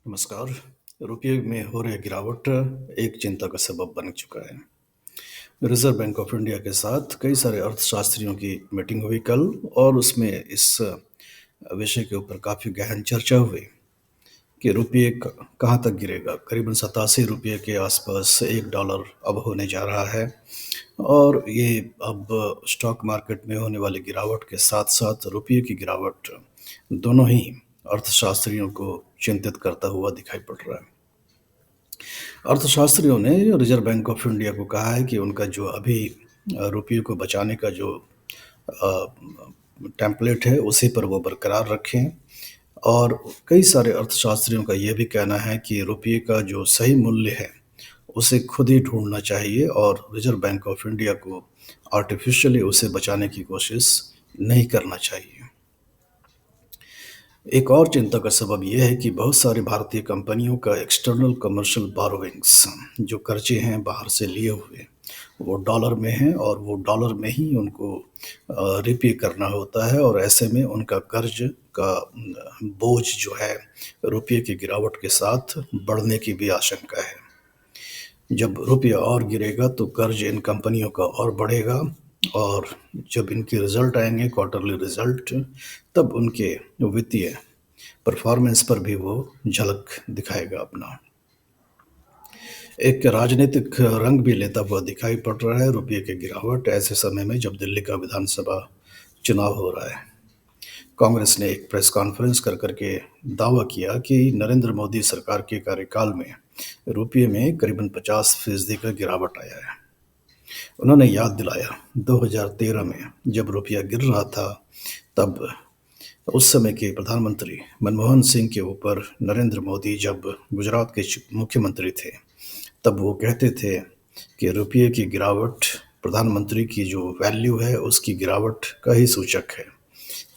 नमस्कार। रुपये में हो रही गिरावट एक चिंता का सबब बन चुका है। रिजर्व बैंक ऑफ इंडिया के साथ कई सारे अर्थशास्त्रियों की मीटिंग हुई कल और उसमें इस विषय के ऊपर काफ़ी गहन चर्चा हुई कि रुपये कहाँ तक गिरेगा। करीबन 87 रुपये के आसपास एक डॉलर अब होने जा रहा है और ये अब स्टॉक मार्केट में होने वाली गिरावट के साथ साथ रुपये की गिरावट दोनों ही अर्थशास्त्रियों को चिंतित करता हुआ दिखाई पड़ रहा है। अर्थशास्त्रियों ने रिजर्व बैंक ऑफ इंडिया को कहा है कि उनका जो अभी रुपये को बचाने का जो टेम्पलेट है उसी पर वो बरकरार रखें और कई सारे अर्थशास्त्रियों का ये भी कहना है कि रुपये का जो सही मूल्य है उसे खुद ही ढूंढना चाहिए और रिजर्व बैंक ऑफ इंडिया को आर्टिफिशियली उसे बचाने की कोशिश नहीं करना चाहिए। एक और चिंता का सबब यह है कि बहुत सारी भारतीय कंपनियों का एक्सटर्नल कमर्शियल बोरोविंग्स जो कर्जे हैं बाहर से लिए हुए वो डॉलर में हैं और वो डॉलर में ही उनको रिपे करना होता है और ऐसे में उनका कर्ज का बोझ जो है रुपये की गिरावट के साथ बढ़ने की भी आशंका है। जब रुपया और गिरेगा तो कर्ज इन कंपनियों का और बढ़ेगा और जब इनके रिजल्ट आएंगे क्वार्टरली रिजल्ट तब उनके वित्तीय परफॉर्मेंस पर भी वो झलक दिखाएगा अपना। एक राजनीतिक रंग भी लेता हुआ दिखाई पड़ रहा है रुपये की गिरावट ऐसे समय में जब दिल्ली का विधानसभा चुनाव हो रहा है। कांग्रेस ने एक प्रेस कॉन्फ्रेंस कर करके दावा किया कि नरेंद्र मोदी सरकार के कार्यकाल में रुपये में करीबन 50% का गिरावट आया है। उन्होंने याद दिलाया 2013 में जब रुपया गिर रहा था तब उस समय के प्रधानमंत्री मनमोहन सिंह के ऊपर नरेंद्र मोदी जब गुजरात के मुख्यमंत्री थे तब वो कहते थे कि रुपये की गिरावट प्रधानमंत्री की जो वैल्यू है उसकी गिरावट का ही सूचक है।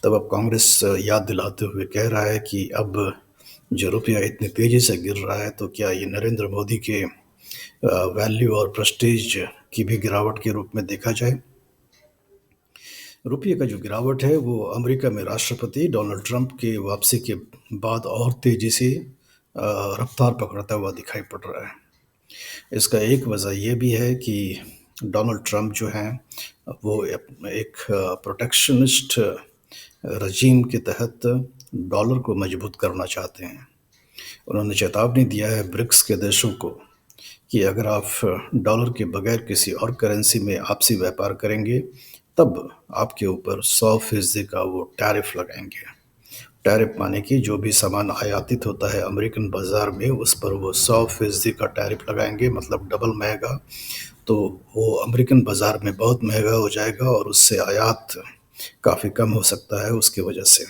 तब अब कांग्रेस याद दिलाते हुए कह रहा है कि अब जो रुपया इतनी तेज़ी से गिर रहा है तो क्या ये नरेंद्र मोदी के वैल्यू और प्रेस्टीज की भी गिरावट के रूप में देखा जाए। रुपये का जो गिरावट है वो अमेरिका में राष्ट्रपति डोनाल्ड ट्रंप के वापसी के बाद और तेज़ी से रफ्तार पकड़ता हुआ दिखाई पड़ रहा है। इसका एक वजह यह भी है कि डोनाल्ड ट्रंप जो हैं वो एक प्रोटेक्शनिस्ट रजीम के तहत डॉलर को मजबूत करना चाहते हैं। उन्होंने चेतावनी दिया है ब्रिक्स के देशों को कि अगर आप डॉलर के बगैर किसी और करेंसी में आपसी व्यापार करेंगे तब आपके ऊपर 100% का वो टैरिफ लगाएंगे। टैरिफ माने कि जो भी सामान आयातित होता है अमेरिकन बाज़ार में उस पर वो 100% का टैरिफ लगाएंगे, मतलब डबल महंगा। तो वो अमेरिकन बाज़ार में बहुत महंगा हो जाएगा और उससे आयात काफ़ी कम हो सकता है। उसकी वजह से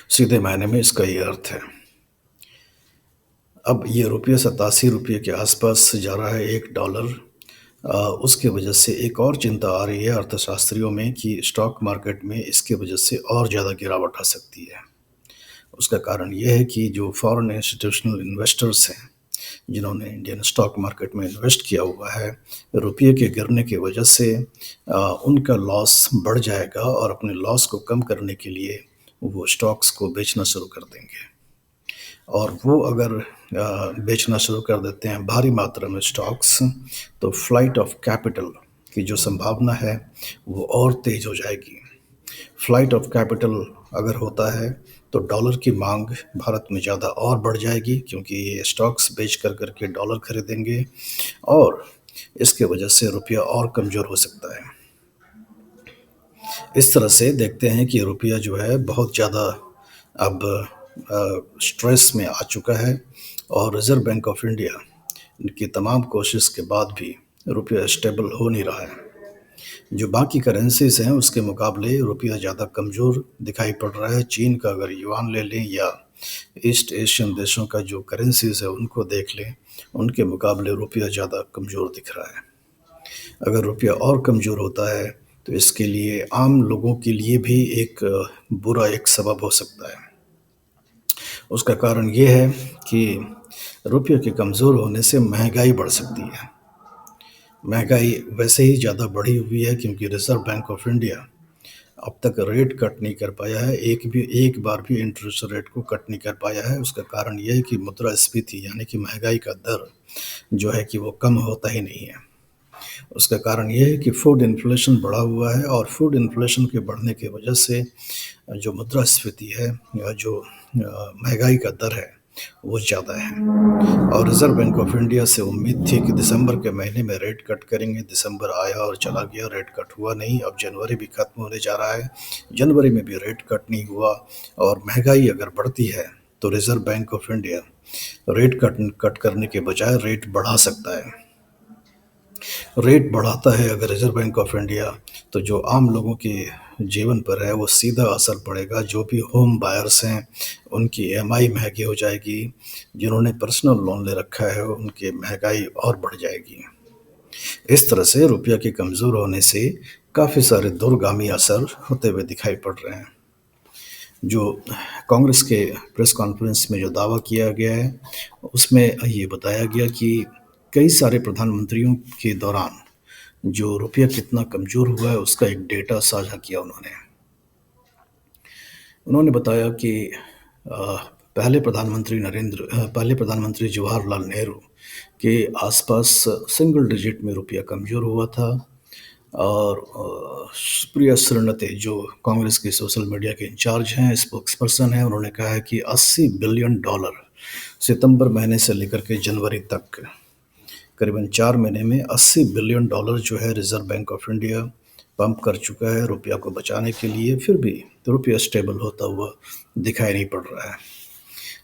सीधे मायने में इसका ये अर्थ है। अब ये रुपये 87 रुपये के आसपास जा रहा है एक डॉलर। उसकी वजह से एक और चिंता आ रही है अर्थशास्त्रियों में कि स्टॉक मार्केट में इसके वजह से और ज़्यादा गिरावट आ सकती है। उसका कारण ये है कि जो फॉरेन इंस्टीट्यूशनल इन्वेस्टर्स हैं जिन्होंने इंडियन स्टॉक मार्केट में इन्वेस्ट किया हुआ है, रुपये के गिरने की वजह से उनका लॉस बढ़ जाएगा और अपने लॉस को कम करने के लिए वो स्टॉक्स को बेचना शुरू कर देंगे। और वो अगर बेचना शुरू कर देते हैं भारी मात्रा में स्टॉक्स तो फ्लाइट ऑफ कैपिटल की जो संभावना है वो और तेज़ हो जाएगी। फ्लाइट ऑफ कैपिटल अगर होता है तो डॉलर की मांग भारत में ज़्यादा और बढ़ जाएगी क्योंकि ये स्टॉक्स बेच कर करके डॉलर खरीदेंगे और इसके वजह से रुपया और कमज़ोर हो सकता है। इस तरह से देखते हैं कि रुपया जो है बहुत ज़्यादा अब स्ट्रेस में आ चुका है और रिज़र्व बैंक ऑफ इंडिया की तमाम कोशिश के बाद भी रुपया स्टेबल हो नहीं रहा है। जो बाकी करेंसीज हैं उसके मुकाबले रुपया ज़्यादा कमज़ोर दिखाई पड़ रहा है। चीन का अगर युआन ले लें या ईस्ट एशियन देशों का जो करेंसीज है उनको देख लें, उनके मुकाबले रुपया ज़्यादा कमज़ोर दिख रहा है। अगर रुपया और कमज़ोर होता है तो इसके लिए आम लोगों के लिए भी एक बुरा एक सबब हो सकता है। उसका कारण ये है कि रुपये के कमज़ोर होने से महंगाई बढ़ सकती है। महंगाई वैसे ही ज़्यादा बढ़ी हुई है क्योंकि रिज़र्व बैंक ऑफ इंडिया अब तक रेट कट नहीं कर पाया है, एक बार भी इंटरेस्ट रेट को कट नहीं कर पाया है। उसका कारण ये है कि मुद्रास्फीति यानी कि महँगाई का दर जो है कि वो कम होता ही नहीं है। उसका कारण ये है कि फूड इन्फ्लेशन बढ़ा हुआ है और फूड इन्फ्लेशन के बढ़ने की वजह से जो मुद्रास्फीति है या जो महँगाई का दर है, वो ज़्यादा है। और रिज़र्व बैंक ऑफ इंडिया से उम्मीद थी कि दिसंबर के महीने में रेट कट करेंगे। दिसंबर आया और चला गया, रेट कट हुआ नहीं। अब जनवरी भी खत्म होने जा रहा है, जनवरी में भी रेट कट नहीं हुआ। और महँगाई अगर बढ़ती है तो reserve bank of India rate cut करने के बजाय रेट बढ़ा सकता है। रेट बढ़ाता है अगर रिज़र्व बैंक ऑफ इंडिया, तो जो आम लोगों के जीवन पर है वो सीधा असर पड़ेगा। जो भी होम बायर्स हैं उनकी ईएमआई महंगी हो जाएगी, जिन्होंने पर्सनल लोन ले रखा है उनकी महंगाई और बढ़ जाएगी। इस तरह से रुपया के कमज़ोर होने से काफ़ी सारे दूरगामी असर होते हुए दिखाई पड़ रहे हैं। जो कांग्रेस के प्रेस कॉन्फ्रेंस में जो दावा किया गया है, उसमें ये बताया गया कि कई सारे प्रधानमंत्रियों के दौरान जो रुपया कितना कमज़ोर हुआ है उसका एक डेटा साझा किया उन्होंने। उन्होंने बताया कि पहले प्रधानमंत्री जवाहरलाल नेहरू के आसपास सिंगल डिजिट में रुपया कमज़ोर हुआ था। और सुप्रिया श्रीनाथ जो कांग्रेस के सोशल मीडिया के इंचार्ज हैं, स्पोक्सपर्सन हैं, उन्होंने कहा है कि $80 बिलियन सितंबर महीने से लेकर के जनवरी तक करीबन 4 महीने में $80 बिलियन जो है reserve bank of India pump कर चुका है रुपया को बचाने के लिए। फिर भी रुपया स्टेबल होता हुआ दिखाई नहीं पड़ रहा है।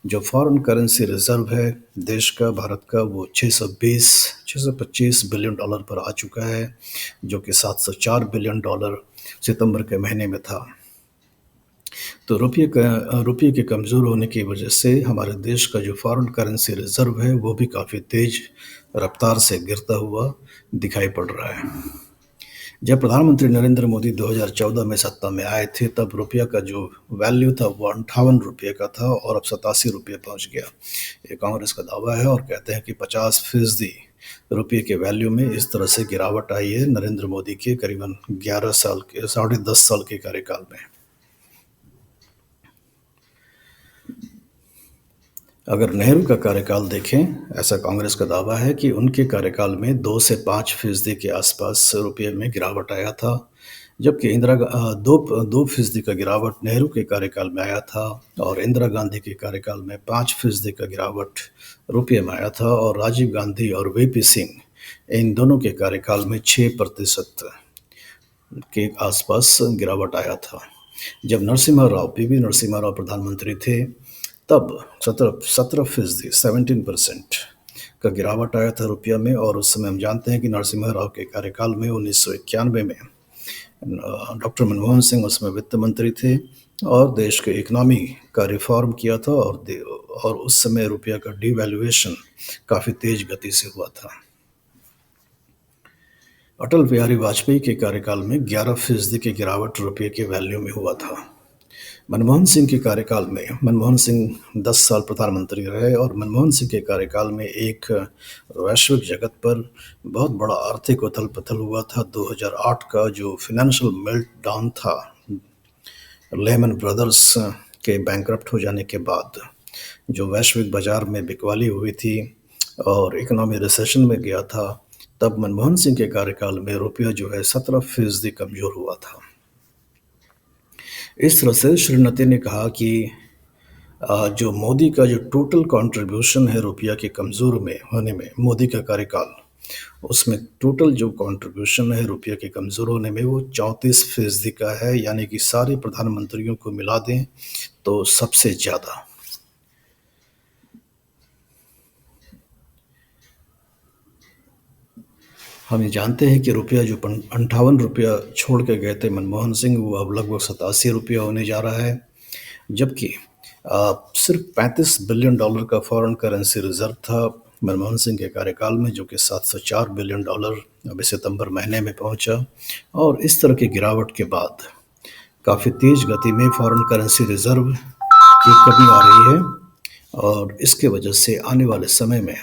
जो फॉरेन करेंसी रिज़र्व है देश का, भारत का, वो 625 बिलियन डॉलर पर आ चुका है, जो कि $704 बिलियन सितंबर के महीने में था। तो रुपये के कमज़ोर होने की वजह से हमारे देश का जो फॉरेन करेंसी रिज़र्व है वो भी काफ़ी तेज़ रफ्तार से गिरता हुआ दिखाई पड़ रहा है। जब प्रधानमंत्री नरेंद्र मोदी 2014 में सत्ता में आए थे तब रुपया का जो वैल्यू था वो ₹58 का था और अब ₹87 पहुंच गया। ये कांग्रेस का दावा है और कहते हैं कि 50% रुपये के वैल्यू में इस तरह से गिरावट आई है नरेंद्र मोदी के करीबन 11 साल के 10.5 साल के कार्यकाल में। अगर नेहरू का कार्यकाल देखें, ऐसा कांग्रेस का दावा है कि उनके कार्यकाल में 2 से 5% के आसपास रुपये में गिरावट आया था, जबकि 2% का गिरावट नेहरू के कार्यकाल में आया था और इंदिरा गांधी के कार्यकाल में 5% का गिरावट रुपये में आया था और राजीव गांधी और वीपी सिंह इन दोनों के कार्यकाल में 6% के आसपास गिरावट आया था। जब पीवी नरसिम्हा राव प्रधानमंत्री थे तब 17% 17% का गिरावट आया था रुपया में। और उस समय हम जानते हैं कि नरसिम्हा राव के कार्यकाल में 1991 में डॉक्टर मनमोहन सिंह उसमें वित्त मंत्री थे और देश के इकोनॉमी का रिफॉर्म किया था और उस समय रुपया का डिवैल्यूएशन काफ़ी तेज गति से हुआ था। अटल बिहारी वाजपेयी के कार्यकाल में 11% की गिरावट रुपये के वैल्यू में हुआ था। मनमोहन सिंह के कार्यकाल में, मनमोहन सिंह 10 साल प्रधानमंत्री रहे और मनमोहन सिंह के कार्यकाल में एक वैश्विक जगत पर बहुत बड़ा आर्थिक उथल पुथल हुआ था। 2008 का जो फिनेंशियल मेल्टडाउन था, लेमन ब्रदर्स के बैंकरप्ट हो जाने के बाद जो वैश्विक बाजार में बिकवाली हुई थी और इकोनॉमी रिसेशन में गया था, तब मनमोहन सिंह के कार्यकाल में रुपया जो है 17% कमज़ोर हुआ था। इस तरह से श्रीमती ने कहा कि जो मोदी का जो टोटल कंट्रीब्यूशन है रुपया के कमज़ोर में होने में, मोदी का कार्यकाल, उसमें टोटल जो कंट्रीब्यूशन है रुपया के कमज़ोर होने में वो 34% का है, यानी कि सारे प्रधानमंत्रियों को मिला दें तो सबसे ज़्यादा। हम ये जानते हैं कि रुपया जो ₹58 छोड़ के गए थे मनमोहन सिंह, वो अब लगभग ₹87 होने जा रहा है, जबकि सिर्फ $35 बिलियन का फॉरेन करेंसी रिजर्व था मनमोहन सिंह के कार्यकाल में, जो कि $704 बिलियन अभी सितंबर महीने में पहुंचा। और इस तरह की गिरावट के बाद काफ़ी तेज़ गति में फॉरेन करेंसी रिजर्व की कमी आ रही है और इसके वजह से आने वाले समय में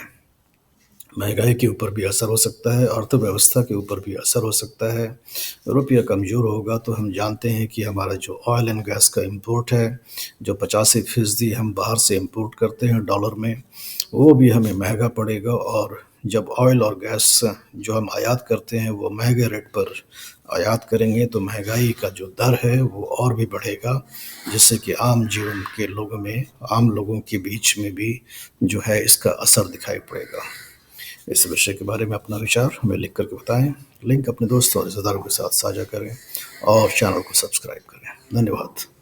महँगाई के ऊपर भी असर हो सकता है, अर्थव्यवस्था के ऊपर भी असर हो सकता है। रुपया कमज़ोर होगा तो हम जानते हैं कि हमारा जो ऑयल एंड गैस का इम्पोर्ट है, जो 85% हम बाहर से इम्पोर्ट करते हैं डॉलर में, वो भी हमें महँगा पड़ेगा और जब ऑयल और गैस जो हम आयात करते हैं, वो महँगे रेट पर आयात करेंगे, तो महँगाई का जो दर है, वो और भी बढ़ेगा, जिससे कि आम जीवन के लोगों में आम लोगों के बीच में भी जो है इसका असर दिखाई पड़ेगा। इस विषय के बारे में अपना विचार हमें लिख कर के बताएँ। लिंक अपने दोस्तों और रिश्तेदारों के साथ साझा करें और चैनल को सब्सक्राइब करें। धन्यवाद।